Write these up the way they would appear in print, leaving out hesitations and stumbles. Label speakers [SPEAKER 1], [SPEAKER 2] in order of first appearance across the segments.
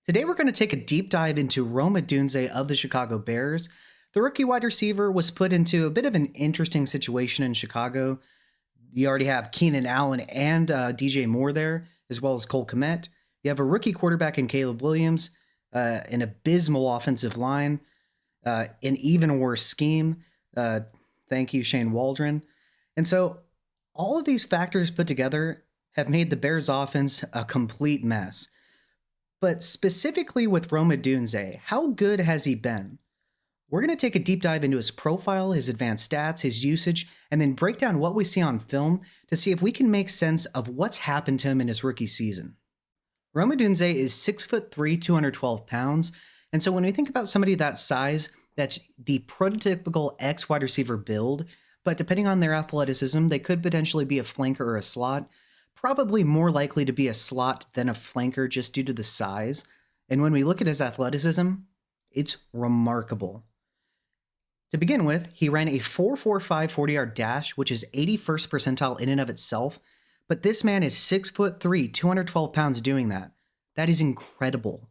[SPEAKER 1] Today, we're going to take a deep dive into Odunze of the Chicago Bears. The rookie wide receiver was put into a bit of an interesting situation in Chicago. You already have Keenan Allen and DJ Moore there, as well as Cole Kmet. You have a rookie quarterback in Caleb Williams, an abysmal offensive line, an even worse scheme. Thank you, Shane Waldron. And so all of these factors put together have made the Bears offense a complete mess. But specifically with Rome Odunze, how good has he been? We're going to take a deep dive into his profile, his advanced stats, his usage, and then break down what we see on film to see if we can make sense of what's happened to him in his rookie season. Rome Odunze is 6'3", 212 pounds, and so when we think about somebody that size, that's the prototypical X wide receiver build, but depending on their athleticism, they could potentially be a flanker or a slot. Probably more likely to be a slot than a flanker just due to the size. And when we look at his athleticism, it's remarkable. To begin with, he ran a 4.45 40-yard dash, which is 81st percentile in and of itself. But this man is 6'3", 212 pounds doing that. That is incredible.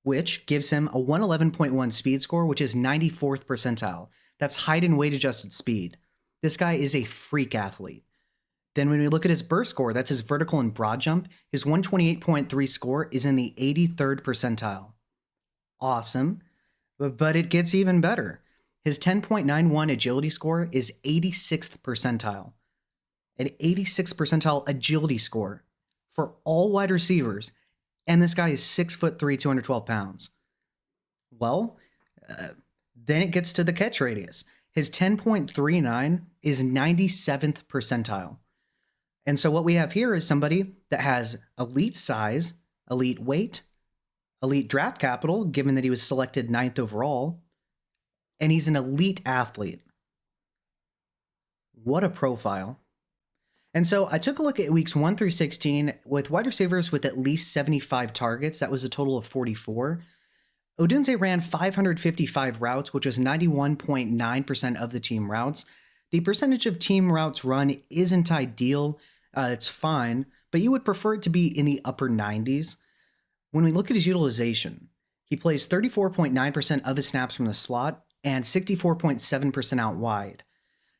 [SPEAKER 1] Which gives him a 111.1 speed score, which is 94th percentile. That's height and weight adjusted speed. This guy is a freak athlete. Then when we look at his burst score, that's his vertical and broad jump, his 128.3 score is in the 83rd percentile. Awesome, but it gets even better. His 10.91 agility score is 86th percentile. An 86th percentile agility score for all wide receivers, and this guy is 6'3", 212 pounds. Well, then it gets to the catch radius. His 10.39 is 97th percentile. And so what we have here is somebody that has elite size, elite weight, elite draft capital, given that he was selected 9th overall, and he's an elite athlete. What a profile. And so I took a look at weeks 1 through 16 with wide receivers with at least 75 targets. That was a total of 44. Odunze ran 555 routes, which was 91.9% of the team routes. The percentage of team routes run isn't ideal. It's fine, but you would prefer it to be in the upper 90s. When we look at his utilization, he plays 34.9% of his snaps from the slot and 64.7% out wide.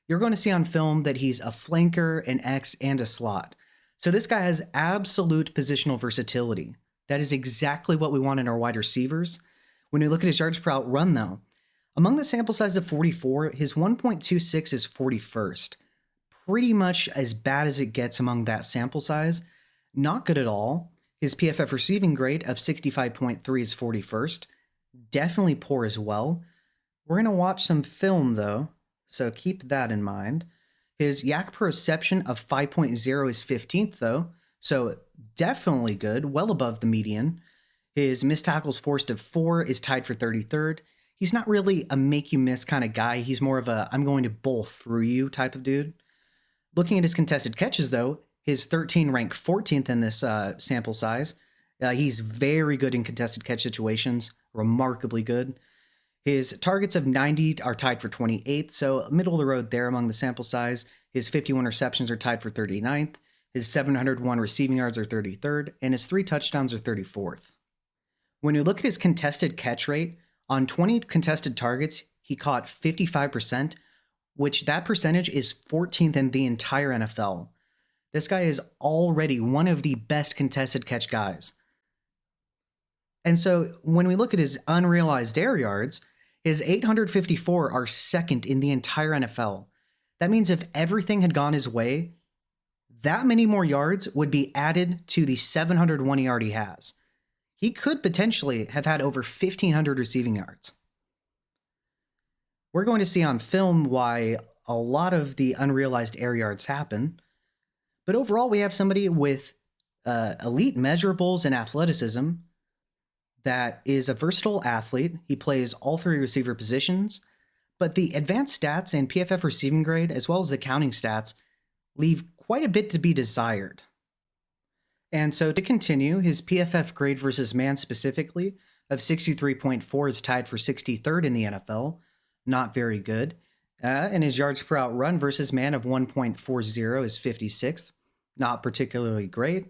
[SPEAKER 1] You're going to see on film that he's a flanker, an X, and a slot. So this guy has absolute positional versatility. That is exactly what we want in our wide receivers. When we look at his yards per out run, though, among the sample size of 44, his 1.26 is 41st. Pretty much as bad as it gets among that sample size. Not good at all. His PFF receiving grade of 65.3 is 41st. Definitely poor as well. We're going to watch some film, though, so keep that in mind. His yak per reception of 5.0 is 15th, though, so definitely good, well above the median. His missed tackles forced of 4 is tied for 33rd. He's not really a make-you-miss kind of guy. He's more of a I'm going to bowl through you type of dude. Looking at his contested catches, though, his 13 ranked 14th in this sample size. He's very good in contested catch situations, remarkably good. His targets of 90 are tied for 28th, so middle of the road there among the sample size. His 51 receptions are tied for 39th. His 701 receiving yards are 33rd, and his 3 touchdowns are 34th. When you look at his contested catch rate, on 20 contested targets, he caught 55%, which that percentage is 14th in the entire NFL. This guy is already one of the best contested catch guys. And so when we look at his unrealized air yards, his 854 are second in the entire NFL. That means if everything had gone his way, that many more yards would be added to the 701 he already has. He could potentially have had over 1,500 receiving yards. We're going to see on film why a lot of the unrealized air yards happen. But overall, we have somebody with elite measurables and athleticism that is a versatile athlete. He plays all 3 receiver positions, but the advanced stats and PFF receiving grade, as well as the counting stats, leave quite a bit to be desired. And so to continue, his PFF grade versus man specifically of 63.4 is tied for 63rd in the NFL. Not very good. And his yards per out run versus man of 1.40 is 56th. Not particularly great.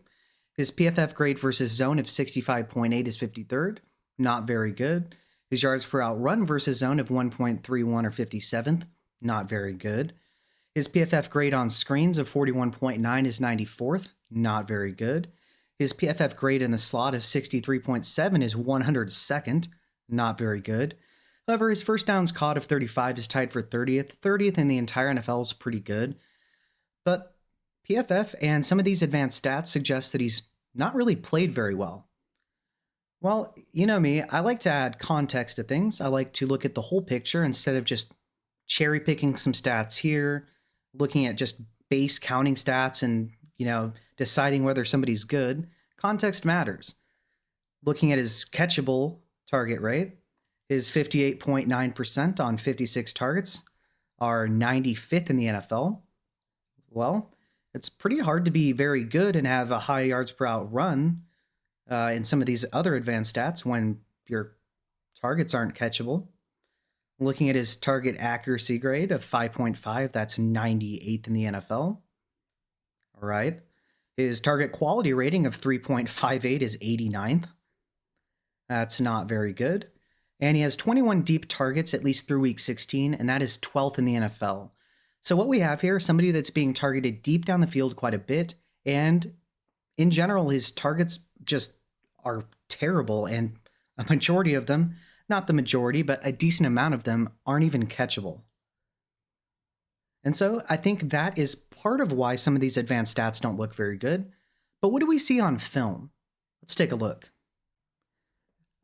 [SPEAKER 1] His PFF grade versus zone of 65.8 is 53rd, not very good. His yards per out run versus zone of 1.31 or 57th, not very good. His PFF grade on screens of 41.9 is 94th, not very good. His PFF grade in the slot of 63.7 is 102nd, not very good. However, his first downs caught of 35 is tied for 30th. 30th in the entire NFL is pretty good. But PFF and some of these advanced stats suggest that he's not really played very well. Well, you know me, I like to add context to things. I like to look at the whole picture instead of just cherry picking some stats here, looking at just base counting stats and, deciding whether somebody's good. Context matters. Looking at his catchable target rate, his 58.9% on 56 targets are 95th in the NFL. Well, it's pretty hard to be very good and have a high yards per out run in some of these other advanced stats when your targets aren't catchable. Looking at his target accuracy grade of 5.5, that's 98th in the NFL. All right. His target quality rating of 3.58 is 89th. That's not very good. And he has 21 deep targets at least through week 16, and that is 12th in the NFL. So what we have here is somebody that's being targeted deep down the field quite a bit, and in general, his targets just are terrible, and a majority of them, not the majority, but a decent amount of them aren't even catchable. And so I think that is part of why some of these advanced stats don't look very good. But what do we see on film? Let's take a look.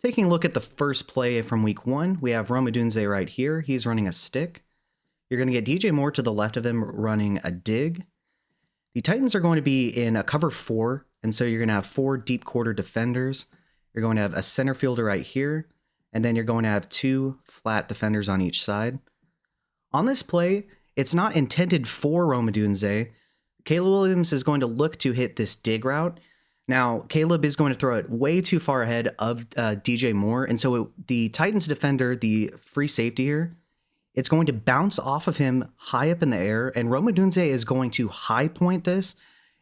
[SPEAKER 1] Taking a look at the first play from week 1, we have Odunze right here. He's running a stick. You're going to get DJ Moore to the left of him running a dig. The Titans are going to be in a cover 4, and so you're going to have 4 deep quarter defenders. You're going to have a center fielder right here, and then you're going to have 2 flat defenders on each side. On this play, it's not intended for Odunze. Caleb Williams is going to look to hit this dig route. Now, Caleb is going to throw it way too far ahead of DJ Moore, and so the Titans defender, the free safety here, it's going to bounce off of him high up in the air, and Odunze is going to high point this,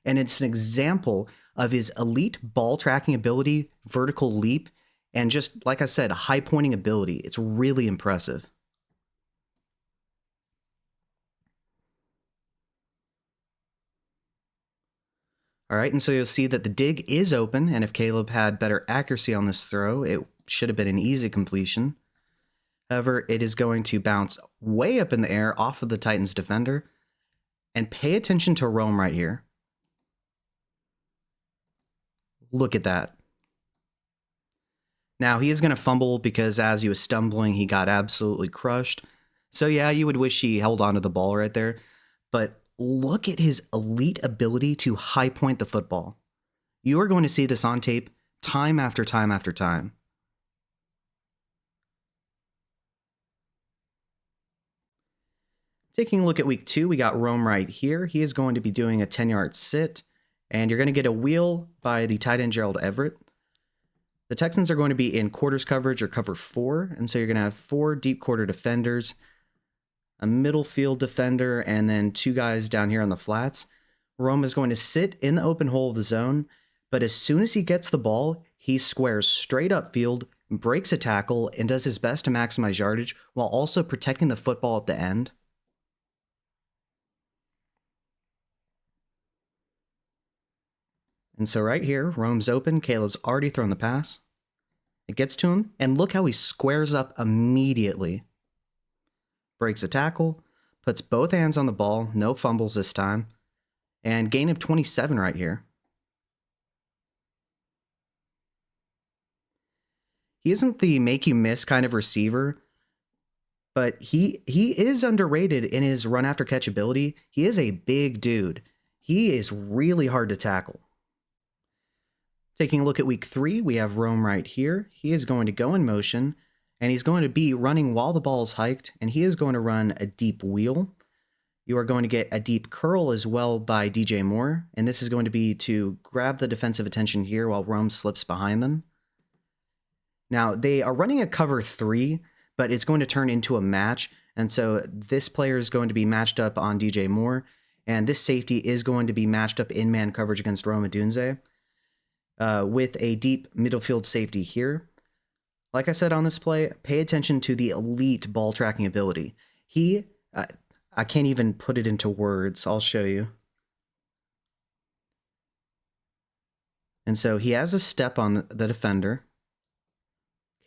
[SPEAKER 1] and it's an example of his elite ball tracking ability, vertical leap, and just, like I said, high pointing ability. It's really impressive. All right, and so you'll see that the dig is open, and if Caleb had better accuracy on this throw, it should have been an easy completion. However, it is going to bounce way up in the air off of the Titans defender, and pay attention to Rome right here. Look at that. Now, he is going to fumble because as he was stumbling, he got absolutely crushed. So yeah, you would wish he held onto the ball right there, but look at his elite ability to high point the football. You are going to see this on tape time after time after time. Taking a look at week 2, we got Rome right here. He is going to be doing a 10-yard sit, and you're going to get a wheel by the tight end Gerald Everett. The Texans are going to be in quarters coverage or cover 4, and so you're going to have 4 deep quarter defenders, a middle field defender, and then 2 guys down here on the flats. Rome is going to sit in the open hole of the zone, but as soon as he gets the ball, he squares straight upfield, breaks a tackle, and does his best to maximize yardage while also protecting the football at the end. And so right here, Rome's open. Caleb's already thrown the pass. It gets to him, and look how he squares up immediately. Breaks a tackle, puts both hands on the ball, no fumbles this time, and gain of 27 right here. He isn't the make-you-miss kind of receiver, but he is underrated in his run-after-catch ability. He is a big dude. He is really hard to tackle. Taking a look at week 3, we have Rome right here. He is going to go in motion, and he's going to be running while the ball is hiked, and he is going to run a deep wheel. You are going to get a deep curl as well by DJ Moore, and this is going to be to grab the defensive attention here while Rome slips behind them. Now, they are running a cover 3, but it's going to turn into a match, and so this player is going to be matched up on DJ Moore, and this safety is going to be matched up in man coverage against Odunze. with a deep midfield safety here. Like I said on this play, pay attention to the elite ball tracking ability. I can't even put it into words. I'll show you. And so he has a step on the defender.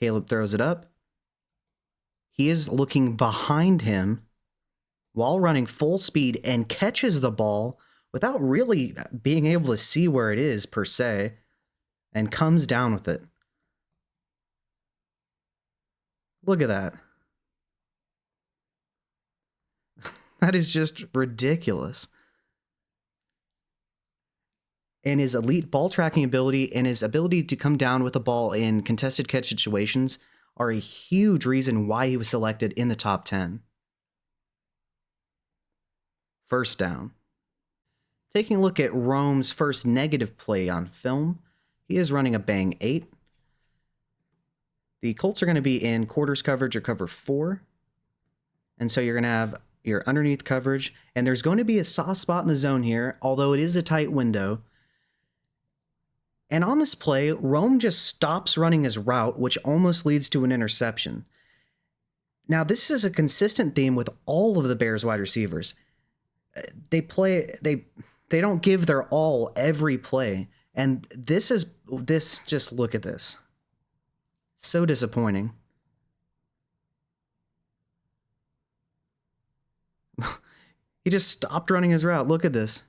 [SPEAKER 1] Caleb throws it up. He is looking behind him while running full speed and catches the ball without really being able to see where it is per se, and comes down with it. Look at that. That is just ridiculous. And his elite ball tracking ability and his ability to come down with the ball in contested catch situations are a huge reason why he was selected in the top 10. First down. Taking a look at Rome's first negative play on film, he is running a bang 8. The Colts are going to be in quarters coverage or cover 4. And so you're going to have your underneath coverage, and there's going to be a soft spot in the zone here, although it is a tight window. And on this play, Rome just stops running his route, which almost leads to an interception. Now, this is a consistent theme with all of the Bears wide receivers. They don't give their all every play. And this just look at this. So disappointing. He just stopped running his route. Look at this.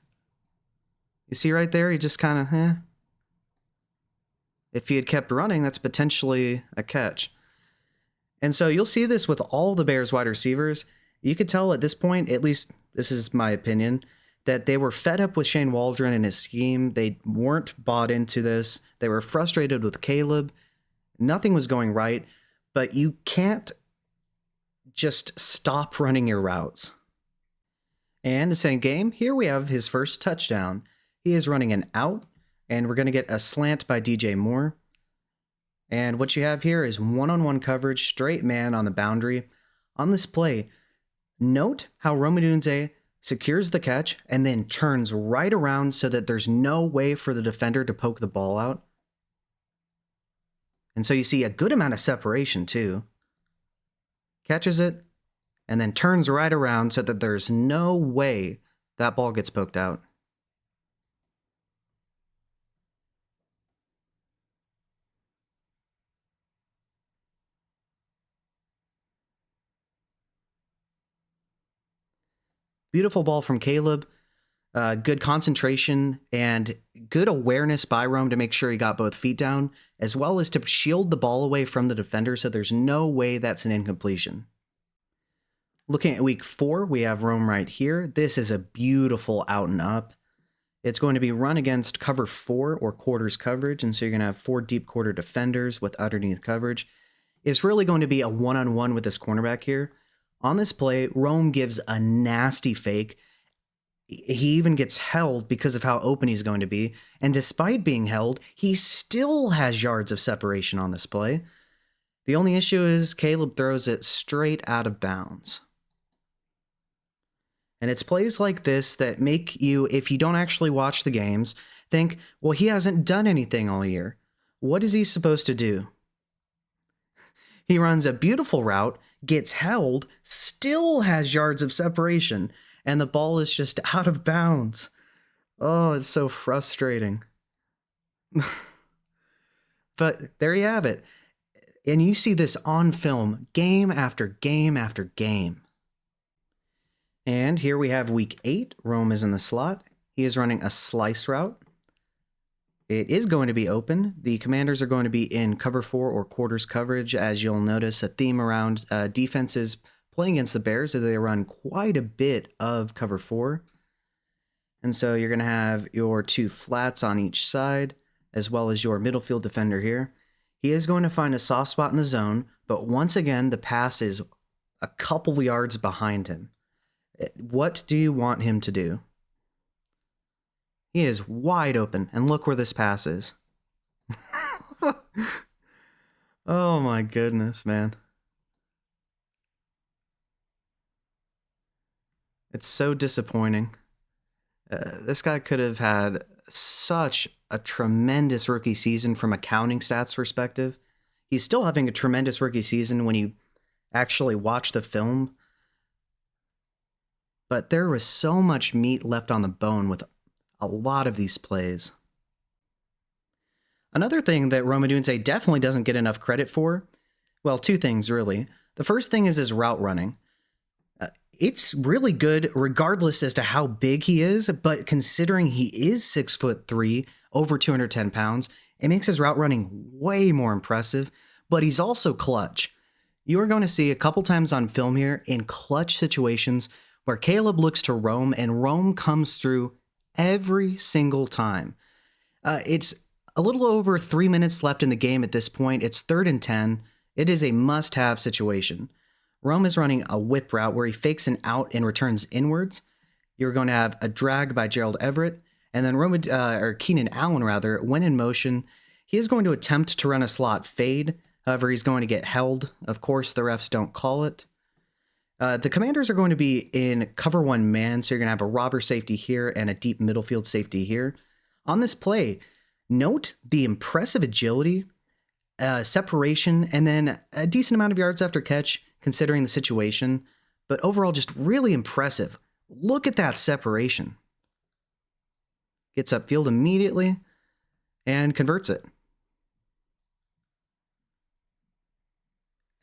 [SPEAKER 1] You see right there? He just kind of, If he had kept running, that's potentially a catch. And so you'll see this with all the Bears wide receivers. You could tell at this point, at least this is my opinion, that they were fed up with Shane Waldron and his scheme. They weren't bought into this. They were frustrated with Caleb. Nothing was going right, but you can't just stop running your routes. And the same game, here we have his first touchdown. He is running an out, and we're going to get a slant by DJ Moore. And what you have here is one-on-one coverage, straight man on the boundary. On this play, note how Odunze secures the catch and then turns right around so that there's no way for the defender to poke the ball out. And so you see a good amount of separation too. Catches it and then turns right around so that there's no way that ball gets poked out. Beautiful ball from Caleb. Good concentration and good awareness by Rome to make sure he got both feet down, as well as to shield the ball away from the defender so there's no way that's an incompletion. Looking at week 4, we have Rome right here. This is a beautiful out and up. It's going to be run against cover 4 or quarters coverage, and so you're going to have 4 deep quarter defenders with underneath coverage. It's really going to be a one-on-one with this cornerback here. On this play, Rome gives a nasty fake. He even gets held because of how open he's going to be. And despite being held, he still has yards of separation on this play. The only issue is Caleb throws it straight out of bounds. And it's plays like this that make you, if you don't actually watch the games, think, well, he hasn't done anything all year. What is he supposed to do? He runs a beautiful route, gets held, still has yards of separation, and the ball is just out of bounds. Oh, it's so frustrating. But there you have it. And you see this on film, game after game after game. And here we have week 8. Rome is in the slot. He is running a slice route. It is going to be open. The Commanders are going to be in cover 4 or quarters coverage. As you'll notice, a theme around defenses playing against the Bears as they run quite a bit of cover 4. And so you're going to have your 2 flats on each side, as well as your middle field defender here. He is going to find a soft spot in the zone, but once again, the pass is a couple yards behind him. What do you want him to do? He is wide open, and look where this pass is. Oh my goodness, man. It's so disappointing. This guy could have had such a tremendous rookie season from a counting stats perspective. He's still having a tremendous rookie season when you actually watch the film. But there was so much meat left on the bone with a lot of these plays. Another thing that Rome Odunze definitely doesn't get enough credit for, well, two things really. The first thing is his route running. It's really good regardless as to how big he is, but considering he is 6'3", over 210 pounds, it makes his route running way more impressive, but he's also clutch. You are going to see a couple times on film here in clutch situations where Caleb looks to Rome and Rome comes through every single time. It's a little over 3 minutes left in the game at this point. It's 3rd and 10. It is a must-have situation. Rome is running a whip route where he fakes an out and returns inwards. You're going to have a drag by Gerald Everett, and then Keenan Allen, when in motion, he is going to attempt to run a slot fade. However, he's going to get held. Of course, the refs don't call it. The Commanders are going to be in cover one man, so you're going to have a robber safety here and a deep middle field safety here. On this play, note the impressive agility, separation, and then a decent amount of yards after catch, considering the situation, but overall just really impressive. Look at that separation. Gets upfield immediately and converts it.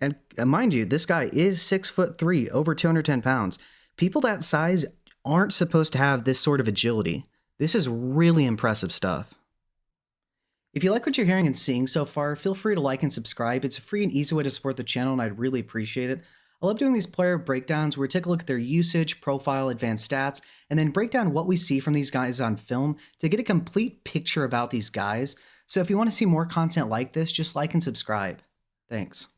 [SPEAKER 1] And mind you, this guy is 6'3", over 210 pounds. People that size aren't supposed to have this sort of agility. This is really impressive stuff. If you like what you're hearing and seeing so far, feel free to like and subscribe. It's a free and easy way to support the channel, and I'd really appreciate it. I love doing these player breakdowns where we take a look at their usage, profile, advanced stats, and then break down what we see from these guys on film to get a complete picture about these guys. So if you want to see more content like this, just like and subscribe. Thanks.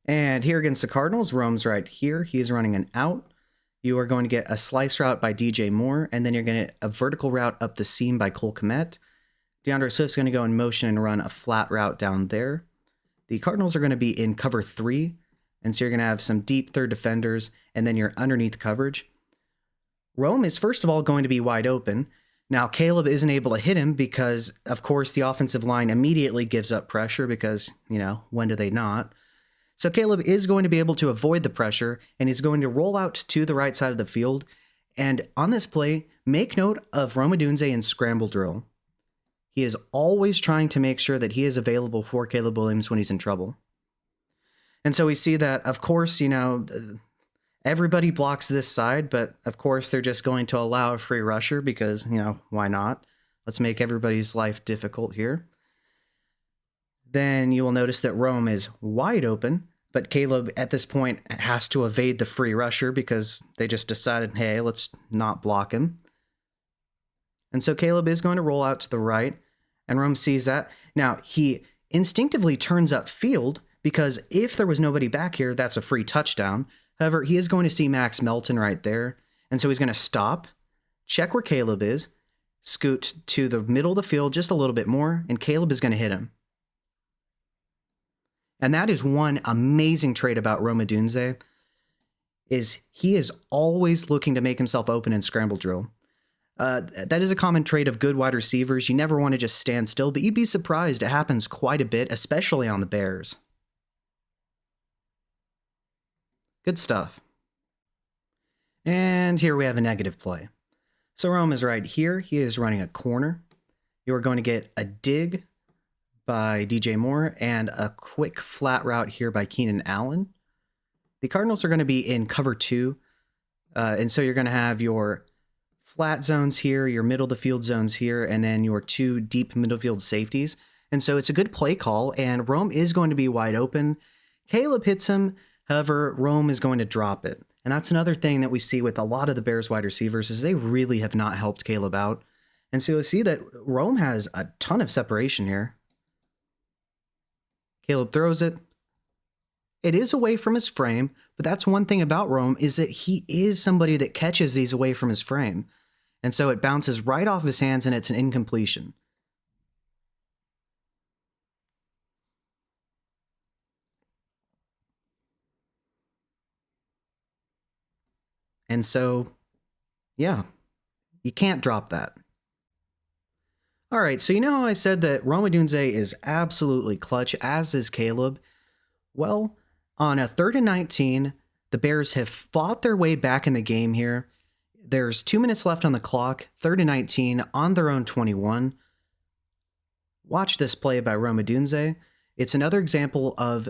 [SPEAKER 1] And here against the Cardinals, Rome's right here. He is running an out. You are going to get a slice route by DJ Moore, and then you're going to get a vertical route up the seam by Cole Kmet. DeAndre Swift's going to go in motion and run a flat route down there. The Cardinals are going to be in cover 3, and so you're going to have some deep third defenders, and then you're underneath coverage. Rome is first of all going to be wide open. Now, Caleb isn't able to hit him because, of course, the offensive line immediately gives up pressure because, when do they not? So Caleb is going to be able to avoid the pressure, and he's going to roll out to the right side of the field. And on this play, make note of Rome Odunze in scramble drill. He is always trying to make sure that he is available for Caleb Williams when he's in trouble. And so we see that, of course, everybody blocks this side, but of course they're just going to allow a free rusher because, why not? Let's make everybody's life difficult here. Then you will notice that Rome is wide open, but Caleb at this point has to evade the free rusher because they just decided, hey, let's not block him. And so Caleb is going to roll out to the right, and Rome sees that. Now, he instinctively turns upfield because if there was nobody back here, that's a free touchdown. However, he is going to see Max Melton right there, and so he's going to stop, check where Caleb is, scoot to the middle of the field just a little bit more, and Caleb is going to hit him. And that is one amazing trait about Rome Odunze, is he is always looking to make himself open in scramble drill. That is a common trait of good wide receivers. You never want to just stand still, but you'd be surprised. It happens quite a bit, especially on the Bears. Good stuff. And here we have a negative play. So Rome is right here. He is running a corner. You are going to get a dig by DJ Moore and a quick flat route here by Keenan Allen. The Cardinals are going to be in cover 2. And so you're going to have your flat zones here, your middle of the field zones here, and then your 2 deep middle field safeties. And so it's a good play call, and Rome is going to be wide open. Caleb hits him, however, Rome is going to drop it. And that's another thing that we see with a lot of the Bears wide receivers is they really have not helped Caleb out. And so you'll see that Rome has a ton of separation here. Caleb throws it. It is away from his frame, but that's one thing about Rome is that he is somebody that catches these away from his frame. And so it bounces right off his hands and it's an incompletion. And so, yeah, you can't drop that. All right, so you know how I said that Rome Odunze is absolutely clutch, as is Caleb? Well, on a 3rd and 19, the Bears have fought their way back in the game here. There's 2 minutes left on the clock, 3rd and 19 on their own 21. Watch this play by Rome Odunze. It's another example of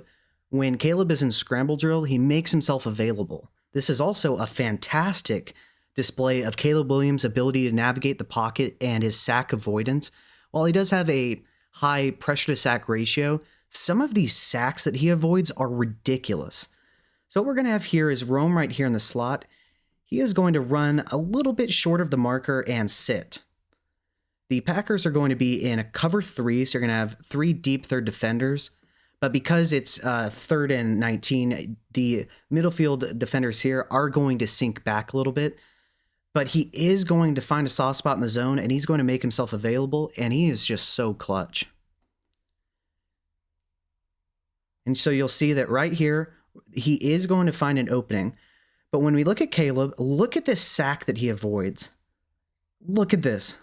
[SPEAKER 1] when Caleb is in scramble drill, he makes himself available. This is also a fantastic display of Caleb Williams' ability to navigate the pocket and his sack avoidance. While he does have a high pressure to sack ratio, some of these sacks that he avoids are ridiculous. So what we're going to have here is Rome right here in the slot. He is going to run a little bit short of the marker and sit. The Packers are going to be in a cover 3, so you're going to have 3 deep third defenders. But because it's 3rd and 19, the middle field defenders here are going to sink back a little bit. But he is going to find a soft spot in the zone, and he's going to make himself available, and he is just so clutch. And so you'll see that right here, he is going to find an opening. But when we look at Caleb, look at this sack that he avoids. Look at this.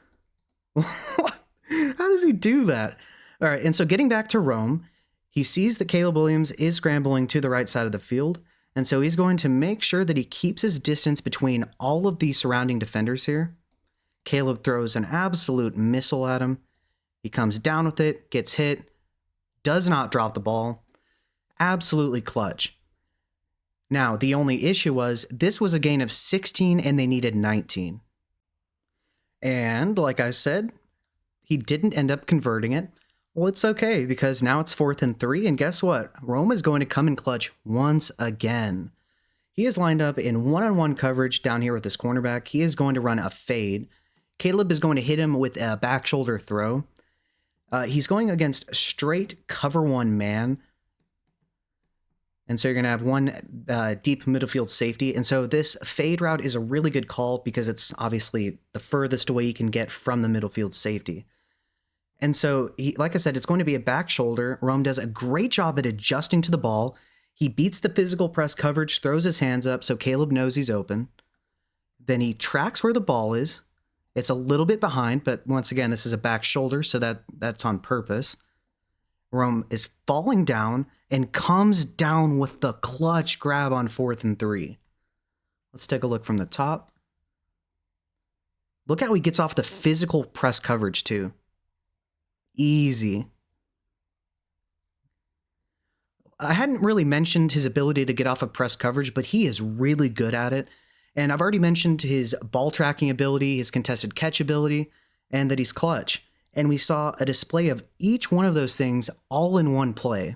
[SPEAKER 1] How does he do that? All right, and so getting back to Rome, he sees that Caleb Williams is scrambling to the right side of the field, and so he's going to make sure that he keeps his distance between all of the surrounding defenders here. Caleb throws an absolute missile at him. He comes down with it, gets hit, does not drop the ball. Absolutely clutch. Now, the only issue was this was a gain of 16 and they needed 19. And like I said, he didn't end up converting it. Well, it's okay because now it's 4th and 3, and guess what? Rome is going to come in clutch once again. He is lined up in one-on-one coverage down here with this cornerback. He is going to run a fade. Caleb is going to hit him with a back shoulder throw. He's going against straight cover 1 man. And so you're going to have one deep middle field safety. And so this fade route is a really good call because it's obviously the furthest away you can get from the middle field safety. And so, like I said, it's going to be a back shoulder. Rome does a great job at adjusting to the ball. He beats the physical press coverage, throws his hands up so Caleb knows he's open. Then he tracks where the ball is. It's a little bit behind, but once again, this is a back shoulder, so that's on purpose. Rome is falling down and comes down with the clutch grab on 4th and 3. Let's take a look from the top. Look how he gets off the physical press coverage too. Easy. I hadn't really mentioned his ability to get off of press coverage, but he is really good at it. And I've already mentioned his ball tracking ability, his contested catch ability, and that he's clutch. And we saw a display of each one of those things all in one play.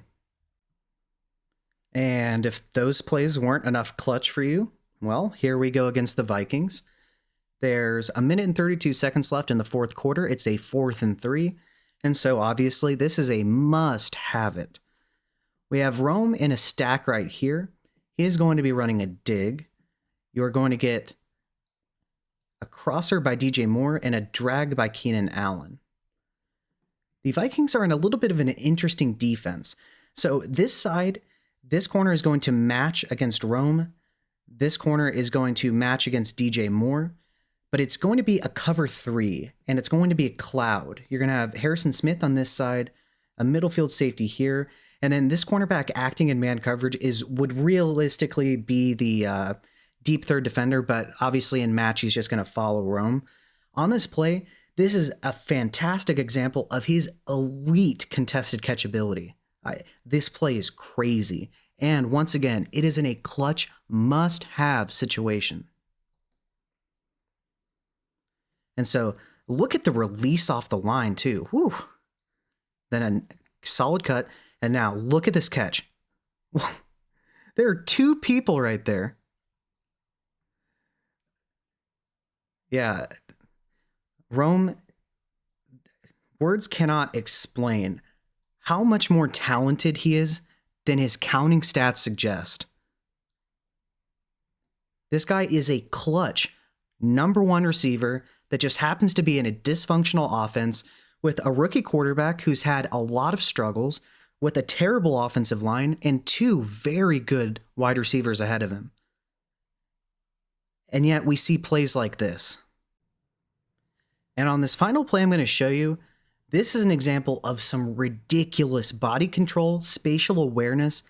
[SPEAKER 1] And if those plays weren't enough clutch for you, well, here we go against the Vikings. There's 1 minute and 32 seconds left in the 4th quarter. It's a 4th and 3. And so obviously this is a must have it. We have Rome in a stack right here. He is going to be running a dig. You're going to get a crosser by DJ Moore and a drag by Keenan Allen. The Vikings are in a little bit of an interesting defense. So this side, this corner is going to match against Rome. This corner is going to match against DJ Moore. But it's going to be a cover 3, and it's going to be a cloud. You're going to have Harrison Smith on this side, a middle field safety here, and then this cornerback acting in man coverage would realistically be the deep third defender, but obviously in match, he's just going to follow Rome. On this play, this is a fantastic example of his elite contested catch ability. This play is crazy. And once again, it is in a clutch must-have situation. And so look at the release off the line too. Whew. Then a solid cut. And now look at this catch. There are 2 people right there. Yeah. Rome, words cannot explain how much more talented he is than his counting stats suggest. This guy is a clutch #1 receiver that just happens to be in a dysfunctional offense with a rookie quarterback who's had a lot of struggles, with a terrible offensive line, and 2 very good wide receivers ahead of him. And yet we see plays like this. And on this final play I'm going to show you, This is an example of some ridiculous body control, spatial awareness,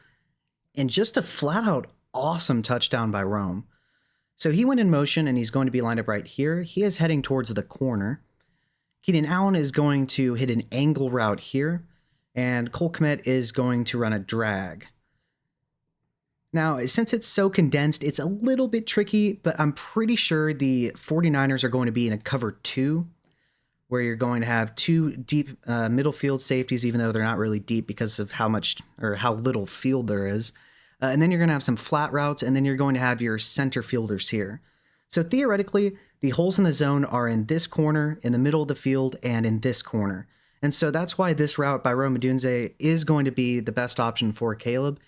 [SPEAKER 1] and just a flat out awesome touchdown by Rome. So he went in motion and he's going to be lined up right here. He is heading towards the corner. Keenan Allen is going to hit an angle route here, and Cole Kmet is going to run a drag. Now, since it's so condensed, it's a little bit tricky, but I'm pretty sure the 49ers are going to be in a cover 2, where you're going to have 2 deep middle field safeties, even though they're not really deep because of how much or how little field there is. And then you're going to have some flat routes, and then you're going to have your center fielders here. So theoretically, the holes in the zone are in this corner, in the middle of the field, and in this corner. And so that's why this route by Rome Odunze is going to be the best option for Caleb,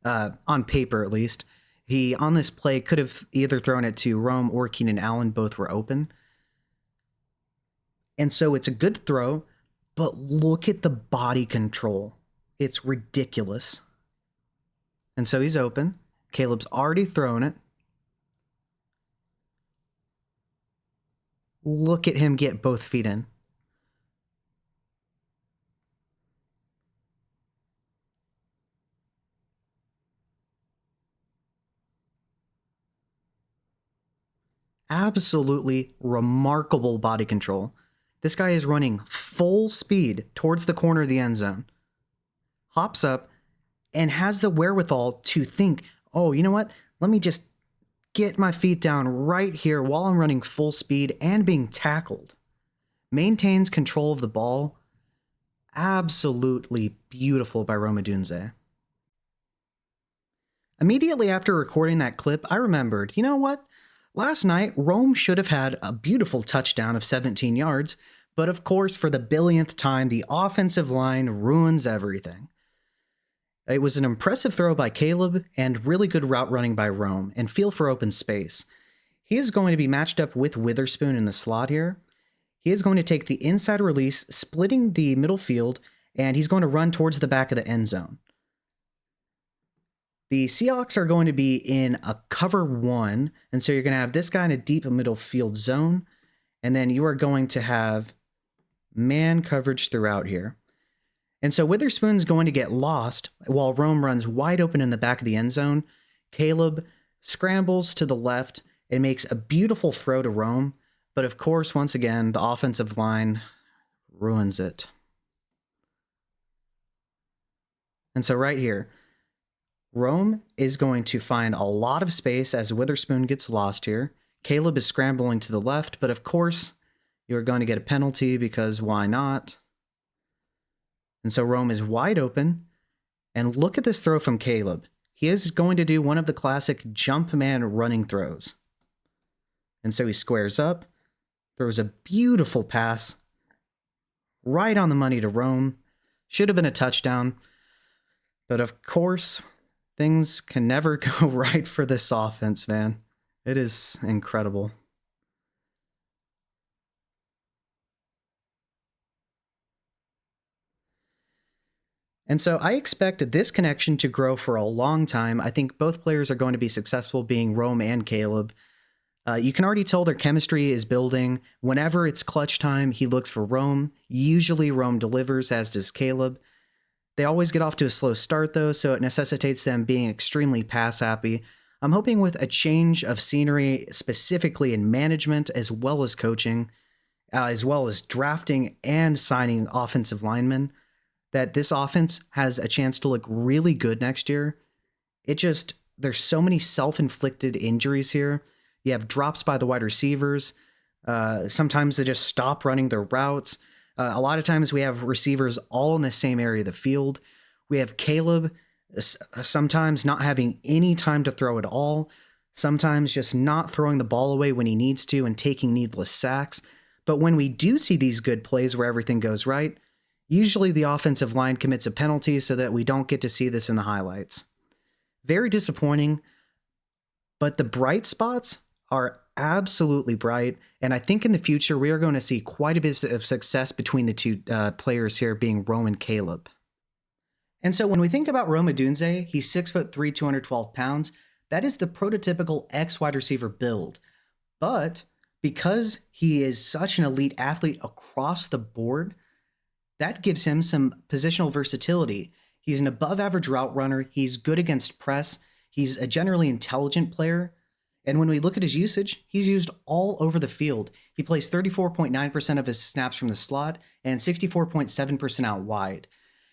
[SPEAKER 1] on paper at least. He, on this play, could have either thrown it to Rome or Keenan Allen. Both were open. And so it's a good throw, but look at the body control. It's ridiculous. And so he's open. Caleb's already thrown it. Look at him get both feet in. Absolutely remarkable body control. This guy is running full speed towards the corner of the end zone. Hops up and has the wherewithal to think, oh, you know what? Let me just get my feet down right here while I'm running full speed and being tackled. Maintains control of the ball. Absolutely beautiful by Rome Odunze. Immediately after recording that clip, I remembered, you know what? Last night, Rome should have had a beautiful touchdown of 17 yards, but of course, for the billionth time, the offensive line ruins everything. It was an impressive throw by Caleb and really good route running by Rome, and feel for open space. He is going to be matched up with Witherspoon in the slot here. He is going to take the inside release, splitting the middle field, and he's going to run towards the back of the end zone. The Seahawks are going to be in a cover 1, and so you're going to have this guy in a deep middle field zone, and then you are going to have man coverage throughout here. And so Witherspoon's going to get lost while Rome runs wide open in the back of the end zone. Caleb scrambles to the left and makes a beautiful throw to Rome, but of course, once again, the offensive line ruins it. And so right here, Rome is going to find a lot of space as Witherspoon gets lost here. Caleb is scrambling to the left, but of course, you're going to get a penalty because why not? And so Rome is wide open. And look at this throw from Caleb. He is going to do one of the classic jump man running throws. And so he squares up, throws a beautiful pass right on the money to Rome. Should have been a touchdown. But of course, things can never go right for this offense, man. It is incredible. And so I expect this connection to grow for a long time. I think both players are going to be successful, being Rome and Caleb. You can already tell their chemistry is building. Whenever it's clutch time, he looks for Rome. Usually Rome delivers, as does Caleb. They always get off to a slow start, though, so it necessitates them being extremely pass-happy. I'm hoping with a change of scenery, specifically in management, as well as coaching, as well as drafting and signing offensive linemen, that this offense has a chance to look really good next year. There's so many self-inflicted injuries here. You have drops by the wide receivers. Sometimes they just stop running their routes. A lot of times we have receivers all in the same area of the field. We have Caleb sometimes not having any time to throw at all. Sometimes just not throwing the ball away when he needs to and taking needless sacks. But when we do see these good plays where everything goes right, usually the offensive line commits a penalty so that we don't get to see this in the highlights. Very disappointing, but the bright spots are absolutely bright, and I think in the future we are going to see quite a bit of success between the two players here, being Rome and Caleb. And so when we think about Rome Odunze, he's 6'3", 212 pounds. That is the prototypical ex-wide receiver build. But because he is such an elite athlete across the board, That gives him some positional versatility. He's an above average route runner. He's good against press. He's a generally intelligent player. And when we look at his usage, he's used all over the field. He plays 34.9% of his snaps from the slot and 64.7% out wide.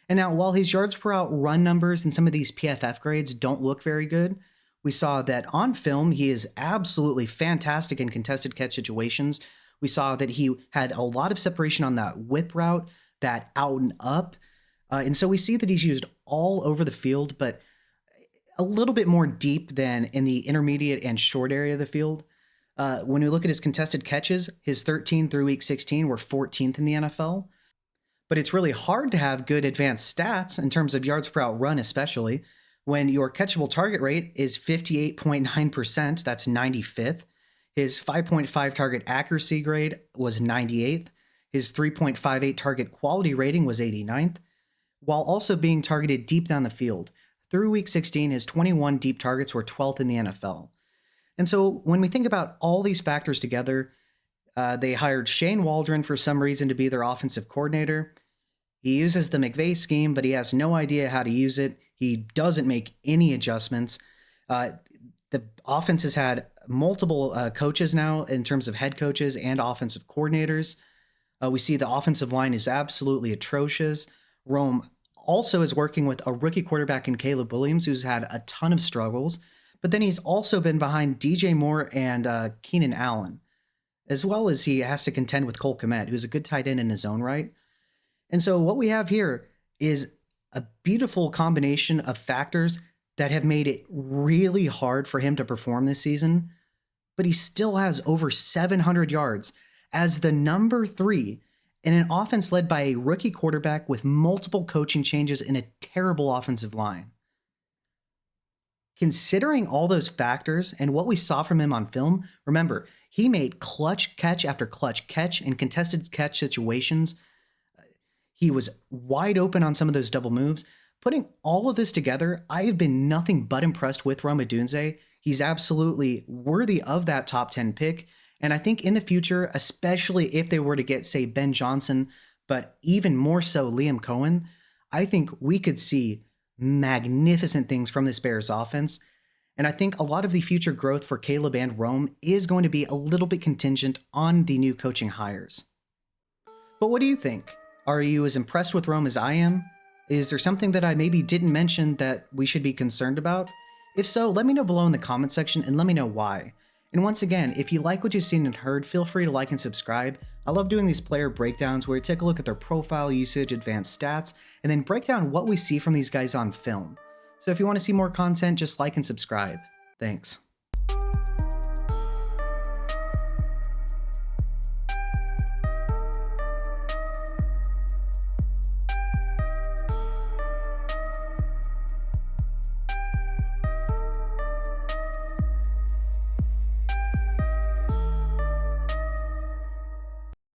[SPEAKER 1] And now, while his yards per out run numbers and some of these PFF grades don't look very good, we saw that on film, he is absolutely fantastic in contested catch situations. We saw that he had a lot of separation on that whip route, that out and up. And so we see that he's used all over the field, but a little bit more deep than in the intermediate and short area of the field. When we look at his contested catches, his 13 through week 16 were 14th in the NFL. But it's really hard to have good advanced stats in terms of yards per out run, especially when your catchable target rate is 58.9%. That's 95th. His 5.5 target accuracy grade was 98th. His 3.58 target quality rating was 89th, while also being targeted deep down the field. Through week 16, his 21 deep targets were 12th in the NFL. And so when we think about all these factors together, they hired Shane Waldron for some reason to be their offensive coordinator. He uses the McVay scheme, but he has no idea how to use it. He doesn't make any adjustments. The offense has had multiple coaches now in terms of head coaches and offensive coordinators. We see the offensive line is absolutely atrocious. Rome also is working with a rookie quarterback in Caleb Williams, who's had a ton of struggles. But then he's also been behind DJ Moore and Keenan Allen, as well as he has to contend with Cole Kmet, who's a good tight end in his own right. And so what we have here is a beautiful combination of factors that have made it really hard for him to perform this season, but he still has over 700 yards as the number 3 in an offense led by a rookie quarterback with multiple coaching changes in a terrible offensive line. Considering all those factors and what we saw from him on film, remember, he made clutch catch after clutch catch in contested catch situations. He was wide open on some of those double moves. Putting all of this together, I have been nothing but impressed with Rome Odunze. He's absolutely worthy of that top 10 pick. And I think in the future, especially if they were to get, say, Ben Johnson, but even more so Liam Cohen, I think we could see magnificent things from this Bears offense. And I think a lot of the future growth for Caleb and Rome is going to be a little bit contingent on the new coaching hires. But what do you think? Are you as impressed with Rome as I am? Is there something that I maybe didn't mention that we should be concerned about? If so, let me know below in the comment section and let me know why. And once again, if you like what you've seen and heard, feel free to like and subscribe. I love doing these player breakdowns where we take a look at their profile, usage, advanced stats, and then break down what we see from these guys on film. So if you want to see more content, just like and subscribe. Thanks.